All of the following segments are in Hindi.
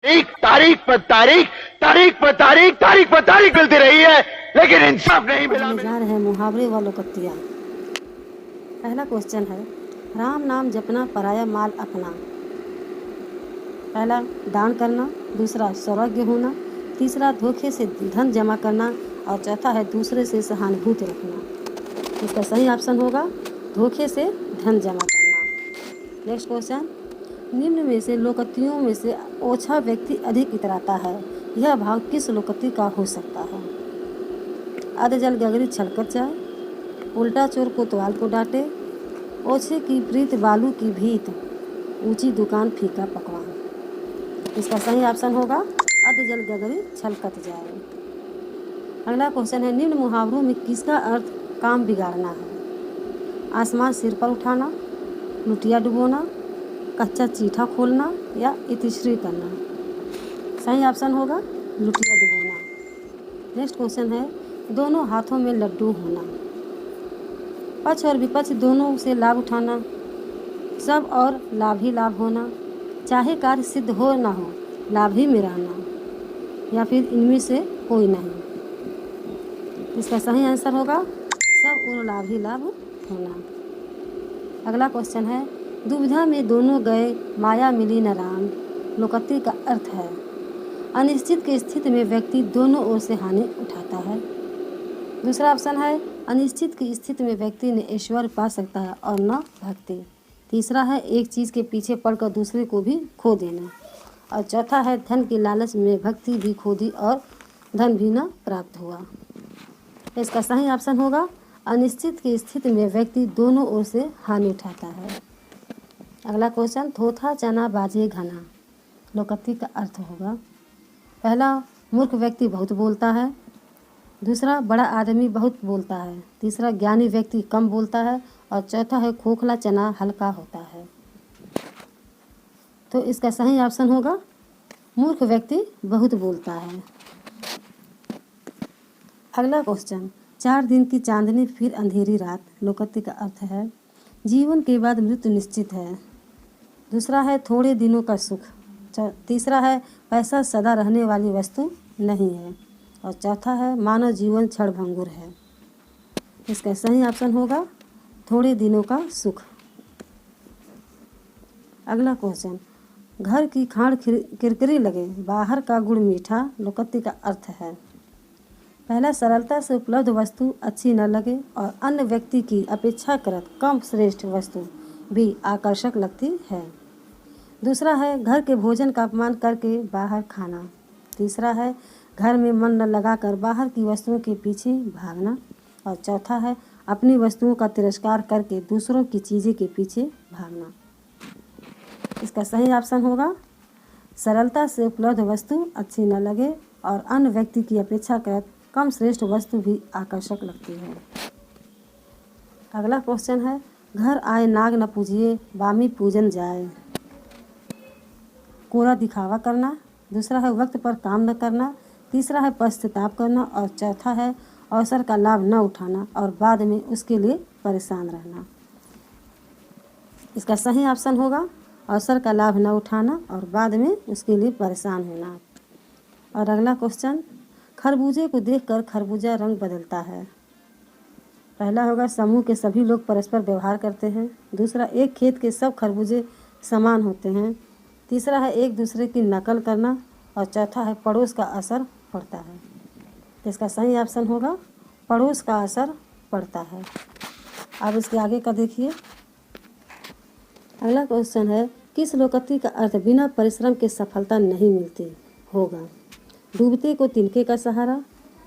तारीख तारीख पर तारीख तारीख पर तारीख तारीख पर तारीख मिलती रही है, लेकिन इंसाफ नहीं मिला। जा रहे हैं मुहावरे व लोकतिया। पहला क्वेश्चन है, राम नाम जपना पराया माल अपना। पहला दान करना, दूसरा सौभाग्य होना, तीसरा धोखे से धन जमा करना और चौथा है दूसरे से सहानुभूति रखना। इसका सही ऑप्शन होगा धोखे से धन जमा करना। नेक्स्ट क्वेश्चन, निम्न में से लोकोक्तियों में से ओछा व्यक्ति अधिक इतराता है, यह भाव किस लोकोक्ति का हो सकता है? आधे जल गगरी छलकत जाए, उल्टा चोर कोतवाल को डांटे, ओछे की प्रीत बालू की भीत, ऊंची दुकान फीका पकवान। इसका सही ऑप्शन होगा आधे जल गगरी छलकत जाए। अगला क्वेश्चन है, निम्न मुहावरों में किसका अर्थ काम बिगाड़ना है? आसमान सिर पर उठाना, लुटिया डुबोना, कच्चा चीठा खोलना या इतिश्री करना। सही ऑप्शन होगा लुटिया डुबोना। नेक्स्ट क्वेश्चन है, दोनों हाथों में लड्डू होना, पक्ष और विपक्ष दोनों से लाभ उठाना, सब और लाभ ही लाभ होना, चाहे कार्य सिद्ध हो ना हो लाभ ही में रहना, या फिर इनमें से कोई नहीं। इसका सही आंसर होगा सब और लाभ ही लाभ होना। अगला क्वेश्चन है, दुविधा में दोनों गए माया मिली न राम। लोकोक्ति का अर्थ है अनिश्चित की स्थिति में व्यक्ति दोनों ओर से हानि उठाता है। दूसरा ऑप्शन है अनिश्चित की स्थिति में व्यक्ति ने ईश्वर पा सकता है और न भक्ति। तीसरा है एक चीज़ के पीछे पड़कर दूसरे को भी खो देना। और चौथा है धन की लालच में भक्ति भी खो दी और धन भी न प्राप्त हुआ। इसका सही ऑप्शन होगा अनिश्चित की स्थिति में व्यक्ति दोनों ओर से हानि उठाता है। अगला क्वेश्चन, थोथा चना बाजे घना। लोकोक्ति का अर्थ होगा पहला मूर्ख व्यक्ति बहुत बोलता है, दूसरा बड़ा आदमी बहुत बोलता है, तीसरा ज्ञानी व्यक्ति कम बोलता है और चौथा है खोखला चना हल्का होता है। तो इसका सही ऑप्शन होगा मूर्ख व्यक्ति बहुत बोलता है। अगला क्वेश्चन, 4 दिन की चांदनी फिर अंधेरी रात। लोकोक्ति का अर्थ है जीवन के बाद मृत्यु निश्चित है। दूसरा है थोड़े दिनों का सुख, तीसरा है पैसा सदा रहने वाली वस्तु नहीं है और चौथा है मानव जीवन क्षणभंगुर है। इसका सही ऑप्शन होगा थोड़े दिनों का सुख। अगला क्वेश्चन, घर की खाड़ किरकिरी लगे बाहर का गुड़ मीठा। लोकोक्ति का अर्थ है पहला सरलता से उपलब्ध वस्तु अच्छी न लगे और अन्य व्यक्ति की अपेक्षाकृत कम श्रेष्ठ वस्तु भी आकर्षक लगती है। दूसरा है घर के भोजन का अपमान करके बाहर खाना। तीसरा है घर में मन न लगाकर बाहर की वस्तुओं के पीछे भागना और चौथा है अपनी वस्तुओं का तिरस्कार करके दूसरों की चीज़ें के पीछे भागना। इसका सही ऑप्शन होगा सरलता से उपलब्ध वस्तु अच्छी न लगे और अन्य व्यक्ति की अपेक्षाकृत कम श्रेष्ठ वस्तु भी आकर्षक लगती है। अगला क्वेश्चन है, घर आए नाग न पूजिए बामी पूजन जाए। कोरा दिखावा करना, दूसरा है वक्त पर काम न करना, तीसरा है पश्चाताप करना और चौथा है अवसर का लाभ न उठाना और बाद में उसके लिए परेशान रहना। इसका सही ऑप्शन होगा अवसर का लाभ न उठाना और बाद में उसके लिए परेशान होना। और अगला क्वेश्चन, खरबूजे को देखकर खरबूजा रंग बदलता है। पहला होगा समूह के सभी लोग परस्पर व्यवहार करते हैं, दूसरा एक खेत के सब खरबूजे समान होते हैं, तीसरा है एक दूसरे की नकल करना और चौथा है पड़ोस का असर पड़ता है। इसका सही ऑप्शन होगा पड़ोस का असर पड़ता है। अब इसके आगे का देखिए। अगला क्वेश्चन है, किस लोकोक्ति का अर्थ बिना परिश्रम के सफलता नहीं मिलती होगा? डूबते को तिनके का सहारा,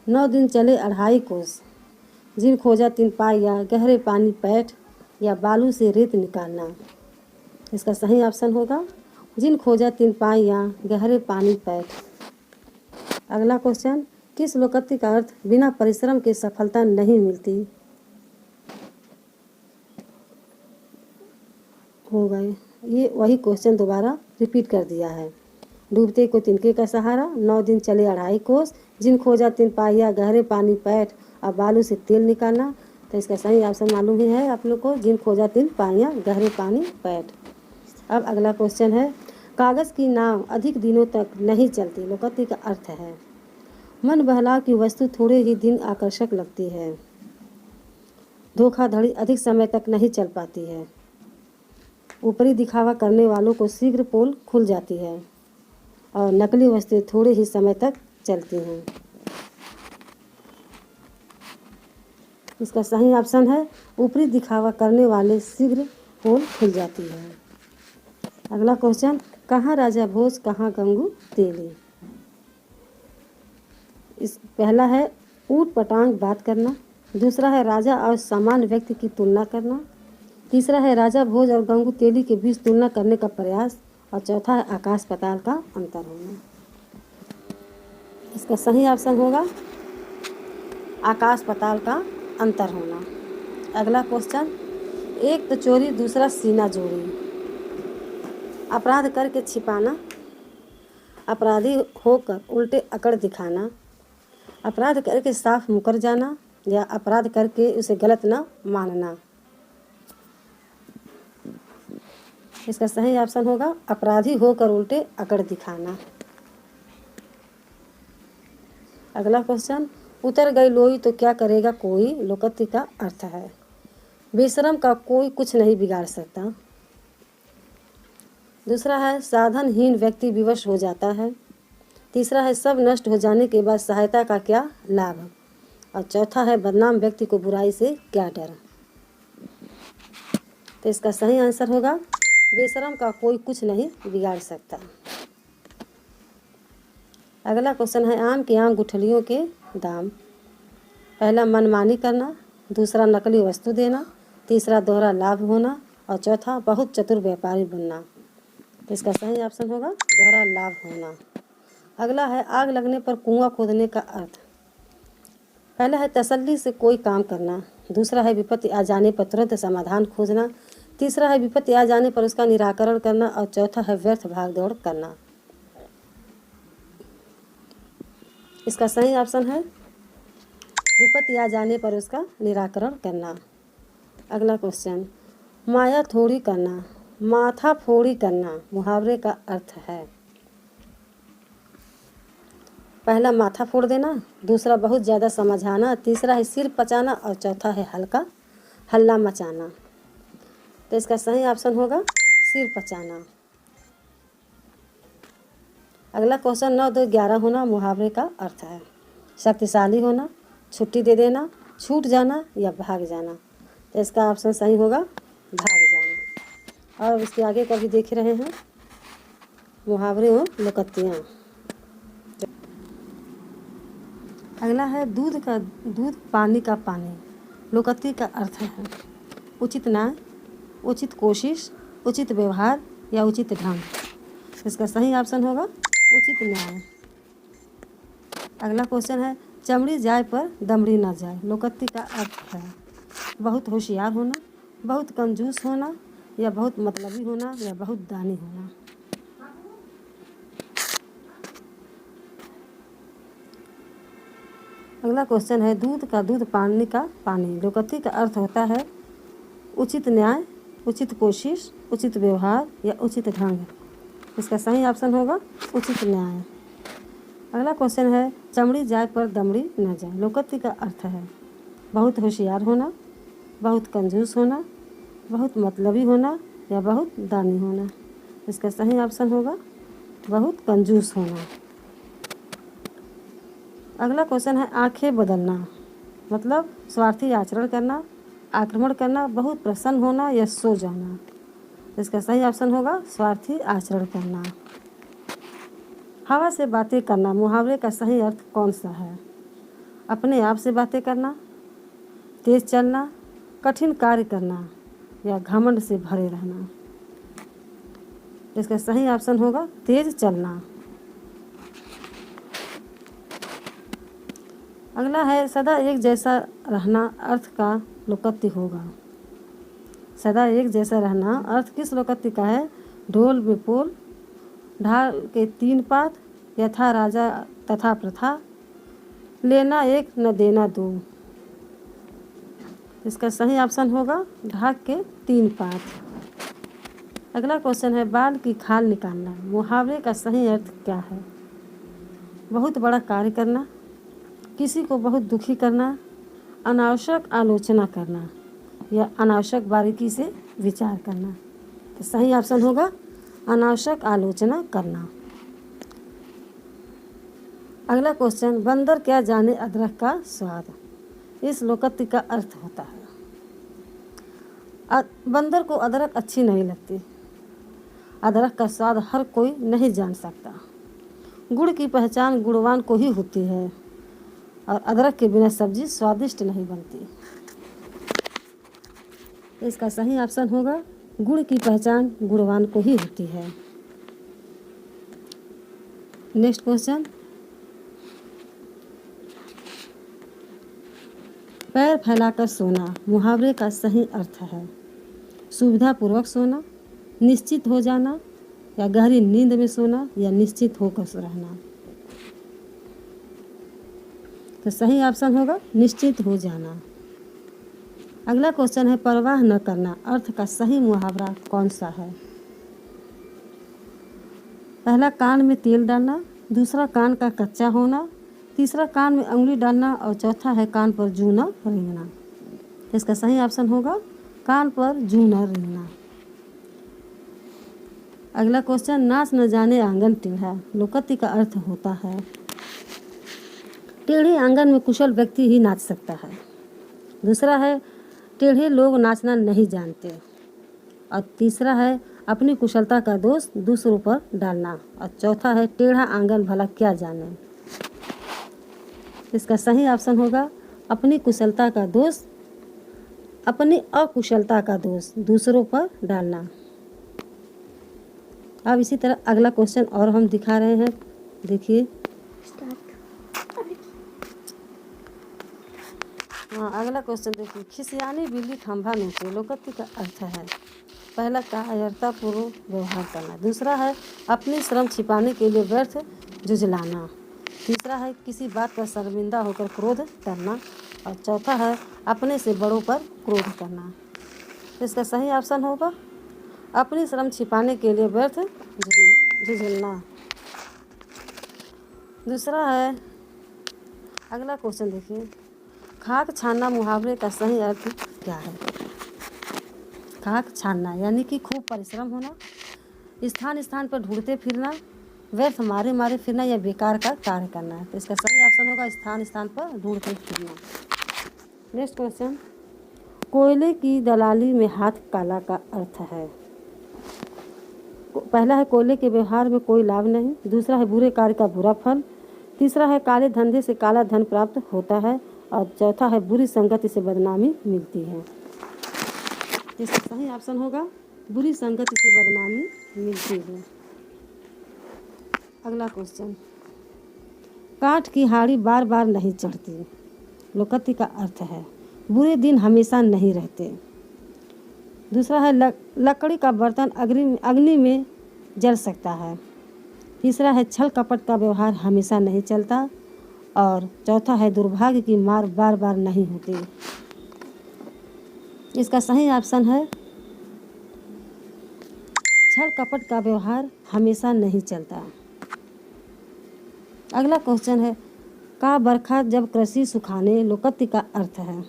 9 दिन चले 2.5 कोस, जिन खोजा 3 पाया, गहरे पानी पैठ या बालू से रेत निकालना। इसका सही ऑप्शन होगा जिन खोजा 3 पाया, गहरे पानी पैठ। अगला क्वेश्चन, किस लोकोक्ति का अर्थ बिना परिश्रम के सफलता नहीं मिलती होगा? ये वही क्वेश्चन दोबारा रिपीट कर दिया है। डूबते को तिनके का सहारा, 9 दिन चले 2.5 कोस, जिन खोजा 3 पाया, गहरे पानी पैठ और बालू से तेल निकालना। तो इसका सही ऑप्शन मालूम ही है आप लोग को, जिन खोजा 3 पाया, गहरे पानी पैठ। अब अगला क्वेश्चन है, कागज़ की नाव अधिक दिनों तक नहीं चलती। लोकोक्ति का अर्थ है मन बहलाव की वस्तु थोड़े ही दिन आकर्षक लगती है। धोखाधड़ी अधिक समय तक नहीं चल पाती है। ऊपरी दिखावा करने वालों को शीघ्र पोल खुल जाती है और नकली वस्तुएं थोड़े ही समय तक चलती हैं। इसका सही ऑप्शन है ऊपरी दिखावा करने वाले शीघ्र पोल खुल जाती है। अगला क्वेश्चन, कहाँ राजा भोज कहाँ गंगू तेली। इस पहला है ऊट पटांग बात करना, दूसरा है राजा और सामान्य व्यक्ति की तुलना करना, तीसरा है राजा भोज और गंगू तेली के बीच तुलना करने का प्रयास, और चौथा है आकाश पाताल का अंतर होना। इसका सही ऑप्शन होगा आकाश पाताल का अंतर होना। अगला क्वेश्चन, एक तो चोरी दूसरा सीना जोड़ी। अपराध करके छिपाना, अपराधी होकर उल्टे अकड़ दिखाना, अपराध करके साफ मुकर जाना, या अपराध करके उसे गलत न मानना। इसका सही ऑप्शन होगा अपराधी होकर उल्टे अकड़ दिखाना। अगला क्वेश्चन, उतर गई लोई तो क्या करेगा कोई। लोकोक्ति का अर्थ है बेशरम का कोई कुछ नहीं बिगाड़ सकता। दूसरा है साधनहीन व्यक्ति विवश हो जाता है। तीसरा है सब नष्ट हो जाने के बाद सहायता का क्या लाभ, और चौथा है बदनाम व्यक्ति को बुराई से क्या डर। तो इसका सही आंसर होगा बेशरम का कोई कुछ नहीं बिगाड़ सकता। अगला क्वेश्चन है आम के आम गुठलियों के दाम। पहला मनमानी करना, दूसरा नकली वस्तु देना, तीसरा दोहरा लाभ होना, और चौथा बहुत चतुर व्यापारी बनना। इसका सही ऑप्शन होगा दोहरा लाभ होना। अगला है आग लगने पर कुआं खोदने का अर्थ। पहला है तसल्ली से कोई काम करना, दूसरा है विपत्ति आ जाने पर तुरंत समाधान खोजना, तीसरा है विपत्ति आ जाने पर उसका निराकरण करना, और चौथा है व्यर्थ भागदौड़ करना। इसका सही ऑप्शन है विपत्ति आ जाने पर उसका निराकरण करना। अगला क्वेश्चन, माया थोड़ी करना, माथा फोड़ी करना मुहावरे का अर्थ है। पहला माथा फोड़ देना, दूसरा बहुत ज़्यादा समझाना, तीसरा है सिर पचाना, और चौथा है हल्का हल्ला मचाना। तो इसका सही ऑप्शन होगा सिर पचाना। अगला क्वेश्चन, 9 2 11 होना मुहावरे का अर्थ है शक्तिशाली होना, छुट्टी दे देना, छूट जाना, या भाग जाना। तो इसका ऑप्शन सही होगा भाग जाना। और इसके आगे का भी देख रहे हैं मुहावरे और लोकोक्तियाँ। अगला है दूध का दूध पानी का पानी। लोकोक्ति का अर्थ है उचित न्याय, उचित कोशिश, उचित व्यवहार, या उचित ढंग। इसका सही ऑप्शन होगा उचित न्याय। अगला क्वेश्चन है चमड़ी जाए पर दमड़ी न जाए। लोकोक्ति का अर्थ है बहुत होशियार होना, बहुत कंजूस होना, या बहुत मतलबी होना, या बहुत दानी होना। अगला क्वेश्चन है दूध का दूध पानी का पानी। लोकोक्ति का अर्थ होता है उचित न्याय, उचित कोशिश, उचित व्यवहार, या उचित ढंग। इसका सही ऑप्शन होगा उचित न्याय। अगला क्वेश्चन है चमड़ी जाए पर दमड़ी न जाए। लोकोक्ति का अर्थ है बहुत होशियार होना, बहुत कंजूस होना, बहुत मतलबी होना, या बहुत दानी होना। इसका सही ऑप्शन होगा बहुत कंजूस होना। अगला क्वेश्चन है आंखें बदलना, मतलब स्वार्थी आचरण करना, आक्रमण करना, बहुत प्रसन्न होना, या सो जाना। इसका सही ऑप्शन होगा स्वार्थी आचरण करना। हवा से बातें करना मुहावरे का सही अर्थ कौन सा है। अपने आप से बातें करना, तेज चलना, कठिन कार्य करना, या घमंड से भरे रहना। इसका सही ऑप्शन होगा तेज चलना। अगला है सदा एक जैसा रहना अर्थ का लोकोक्ति होगा। सदा एक जैसा रहना अर्थ किस लोकोक्ति का है। ढोल में पोल, ढाल के 3 पात, यथा राजा तथा प्रथा, लेना एक न देना 2। इसका सही ऑप्शन होगा ढाक के 3 पात। अगला क्वेश्चन है बाल की खाल निकालना। मुहावरे का सही अर्थ क्या है? बहुत बड़ा कार्य करना, किसी को बहुत दुखी करना, अनावश्यक आलोचना करना या अनावश्यक बारीकी से विचार करना। तो सही ऑप्शन होगा अनावश्यक आलोचना करना। अगला क्वेश्चन बंदर क्या जाने अदरक का स्वाद। इस लोकोक्ति का अर्थ होता है बंदर को अदरक अच्छी नहीं लगती। अदरक का स्वाद हर कोई नहीं जान सकता। गुड़ की पहचान गुणवान को ही होती है और अदरक के बिना सब्जी स्वादिष्ट नहीं बनती। इसका सही ऑप्शन होगा गुड़ की पहचान गुणवान को ही होती है। नेक्स्ट क्वेश्चन पैर फैलाकर सोना। मुहावरे का सही अर्थ है सुविधापूर्वक सोना, निश्चित हो जाना या गहरी नींद में सोना या निश्चित होकर रहना। तो सही ऑप्शन होगा निश्चित हो जाना। अगला क्वेश्चन है परवाह न करना। अर्थ का सही मुहावरा कौन सा है? पहला कान में तेल डालना, दूसरा कान का कच्चा होना, तीसरा कान में उंगली डालना और चौथा है कान पर जूं न रेंगना। इसका सही ऑप्शन होगा कान पर जूं न रेंगना। अगला क्वेश्चन नाच न जाने आंगन टेढ़ा। लोकोक्ति का अर्थ होता है टेढ़े आंगन में कुशल व्यक्ति ही नाच सकता है। दूसरा है टेढ़े लोग नाचना नहीं जानते और तीसरा है अपनी कुशलता का दोष दूसरों पर डालना और चौथा है टेढ़ा आंगन भला क्या जाने। इसका सही ऑप्शन होगा अपनी कुशलता का दोष अपनी अकुशलता का दोष दूसरों पर डालना। अब इसी तरह अगला क्वेश्चन और हम दिखा रहे हैं, देखिए। हाँ, अगला क्वेश्चन देखिए। खिसियानी बिल्ली खंभा नोचे। लोकोक्ति का अर्थ है पहला कायरतापूर्वक व्यवहार करना, दूसरा है अपनी श्रम छिपाने के लिए व्यर्थ जुझलाना, तीसरा है किसी बात पर शर्मिंदा होकर क्रोध करना और चौथा है अपने से बड़ों पर क्रोध करना। इसका सही ऑप्शन होगा अपनी श्रम छिपाने के लिए व्यर्थ झुझलना। दूसरा है अगला क्वेश्चन देखिए। खाक छानना। मुहावरे का सही अर्थ क्या है? खाक छानना यानी कि खूब परिश्रम होना, स्थान स्थान पर ढूंढते फिरना, व्यर्थ मारे मारे फिरना या बेकार का कार्य करना है। तो इसका सही ऑप्शन होगा स्थान स्थान पर ढूंढते फिरना। नेक्स्ट क्वेश्चन कोयले की दलाली में हाथ काला का अर्थ है। पहला है कोयले के व्यवहार में कोई लाभ नहीं, दूसरा है बुरे कार्य का बुरा फल, तीसरा है काले धंधे से काला धन प्राप्त होता है और चौथा है बुरी संगति से बदनामी मिलती है। इसका सही ऑप्शन होगा बुरी संगति से बदनामी मिलती है। अगला क्वेश्चन काठ की हाड़ी बार बार नहीं चढ़ती। लोकोक्ति का अर्थ है बुरे दिन हमेशा नहीं रहते। दूसरा है लकड़ी का बर्तन अग्नि में जल सकता है, तीसरा है छल कपट का व्यवहार हमेशा नहीं चलता और चौथा है दुर्भाग्य की मार बार बार नहीं होती। इसका सही ऑप्शन है छल कपट का व्यवहार हमेशा नहीं चलता। अगला क्वेश्चन है का बरखा जब कृषि सुखाने। लोकोक्ति का अर्थ है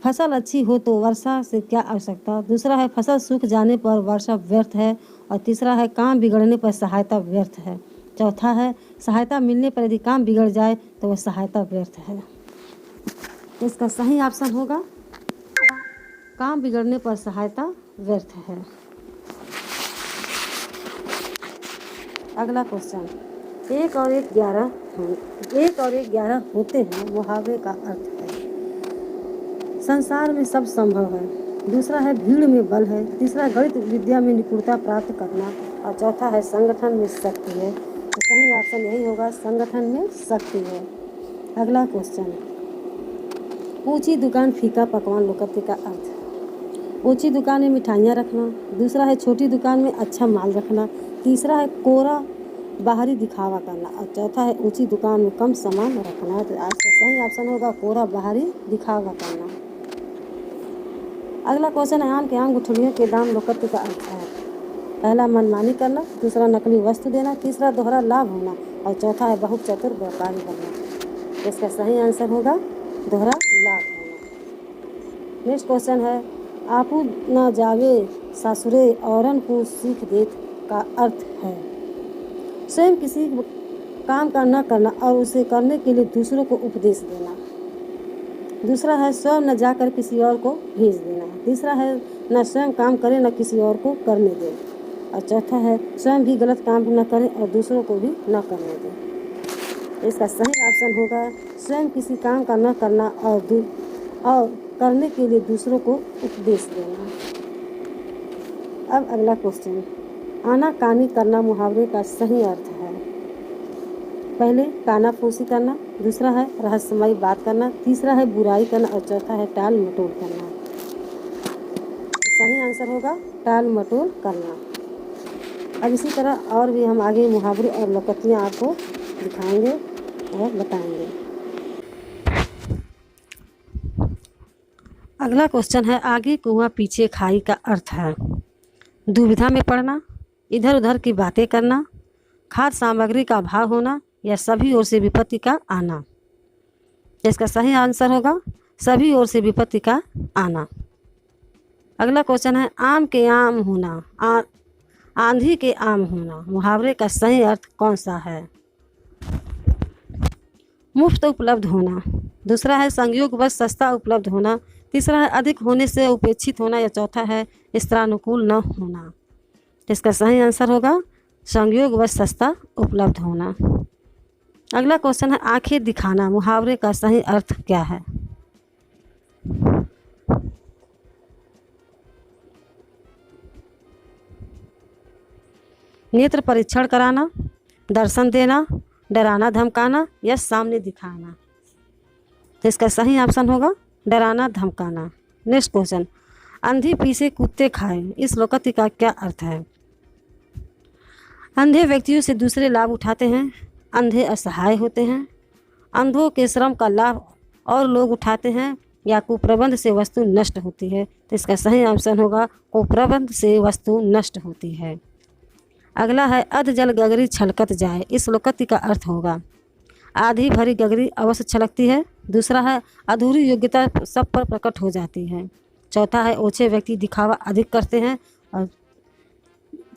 फसल अच्छी हो तो वर्षा से क्या आवश्यकता, दूसरा है फसल सूख जाने पर वर्षा व्यर्थ है और तीसरा है काम बिगड़ने पर सहायता व्यर्थ है, चौथा है सहायता मिलने पर यदि काम बिगड़ जाए तो वह सहायता व्यर्थ है। इसका सही ऑप्शन होगा काम बिगड़ने पर सहायता व्यर्थ है। अगला क्वेश्चन 1 और 1 11 होते हैं। मुहावरे का अर्थ है संसार में सब संभव है, दूसरा है भीड़ में बल है, तीसरा गणित विद्या में निपुणता प्राप्त करना और चौथा है संगठन में शक्ति है। तो सही ऑप्शन यही होगा संगठन में शक्ति है। अगला क्वेश्चन ऊंची दुकान फीका पकवान। लोकोक्ति का अर्थ ऊंची दुकान में मिठाइयाँ रखना, दूसरा है छोटी दुकान में अच्छा माल रखना, तीसरा है कोरा बाहरी दिखावा करना और चौथा है ऊंची दुकान में कम सामान रखना। तो आज का सही ऑप्शन होगा कोरा बाहरी दिखावा करना। अगला क्वेश्चन है आम के आम गुठलियों के दाम लोकत्व का अर्थ है। पहला मनमानी करना, दूसरा नकली वस्तु देना, तीसरा दोहरा लाभ होना और चौथा है बहुत चतुर व्यापारी बनना। इसका सही आंसर होगा दोहरा लाभ होना। नेक्स्ट क्वेश्चन है आपू न जावे सासुरे औरन को सीख देत का अर्थ है। स्वयं किसी काम का न करना और उसे करने के लिए दूसरों को उपदेश देना। दूसरा है स्वयं न जाकर किसी और को भेज देना। तीसरा है न स्वयं काम करे न किसी और को करने दे और चौथा है स्वयं भी गलत काम न करे और दूसरों को भी न करने दे। इसका सही ऑप्शन होगा स्वयं किसी काम का न करना और करने के लिए दूसरों को उपदेश देना। अब अगला क्वेश्चन आनाकानी करना मुहावरे का सही अर्थ है। पहले कानाफूसी करना, दूसरा है रहस्यमयी बात करना, तीसरा है बुराई करना और चौथा है टाल मटोल करना। सही आंसर होगा टाल मटोल करना। अब इसी तरह और भी हम आगे मुहावरे और लोकतियाँ आपको दिखाएंगे और बताएंगे। अगला क्वेश्चन है आगे कुआं पीछे खाई का अर्थ है। दुविधा में पड़ना, इधर उधर की बातें करना, खाद्य सामग्री का अभाव होना या सभी ओर से विपत्ति का आना। इसका सही आंसर होगा सभी ओर से विपत्ति का आना। अगला क्वेश्चन है आम के आम होना, आंधी के आम होना। मुहावरे का सही अर्थ कौन सा है। मुफ्त उपलब्ध होना, दूसरा है संयोगवश सस्ता उपलब्ध होना, तीसरा है अधिक होने से उपेक्षित होना या चौथा है स्त्रानुकूल न होना। इसका सही आंसर होगा संयोगवश सस्ता उपलब्ध होना। अगला क्वेश्चन है आंखें दिखाना। मुहावरे का सही अर्थ क्या है। नेत्र परीक्षण कराना, दर्शन देना, डराना धमकाना या सामने दिखाना। इसका सही ऑप्शन होगा डराना धमकाना। नेक्स्ट क्वेश्चन अंधी पीसे कुत्ते खाए। इस लोकोक्ति का क्या अर्थ है। अंधे व्यक्तियों से दूसरे लाभ उठाते हैं, अंधे असहाय होते हैं, अंधों के श्रम का लाभ और लोग उठाते हैं या कुप्रबंध से वस्तु नष्ट होती है। तो इसका सही ऑप्शन होगा कुप्रबंध से वस्तु नष्ट होती है। अगला है अध जल गगरी छलकत जाए। इस लोकोक्ति का अर्थ होगा आधी भरी गगरी अवश्य छलकती है, दूसरा है अधूरी योग्यता सब पर प्रकट हो जाती है, चौथा है ओछे व्यक्ति दिखावा अधिक करते हैं और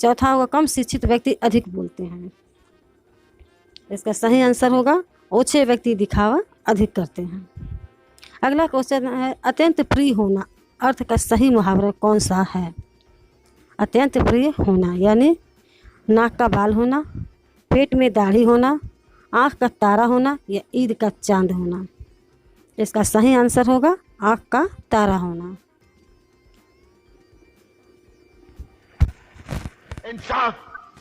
चौथा होगा कम शिक्षित व्यक्ति अधिक बोलते हैं। इसका सही आंसर होगा ओछे व्यक्ति दिखावा अधिक करते हैं। अगला क्वेश्चन है अत्यंत प्रिय होना। अर्थ का सही मुहावरा कौन सा है। अत्यंत प्रिय होना यानी नाक का बाल होना, पेट में दाढ़ी होना, आँख का तारा होना या ईद का चांद होना। इसका सही आंसर होगा आँख का तारा होना। इंसाफ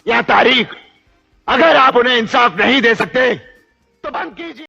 या तारीख, अगर आप उन्हें इंसाफ नहीं दे सकते तो बंद कीजिए।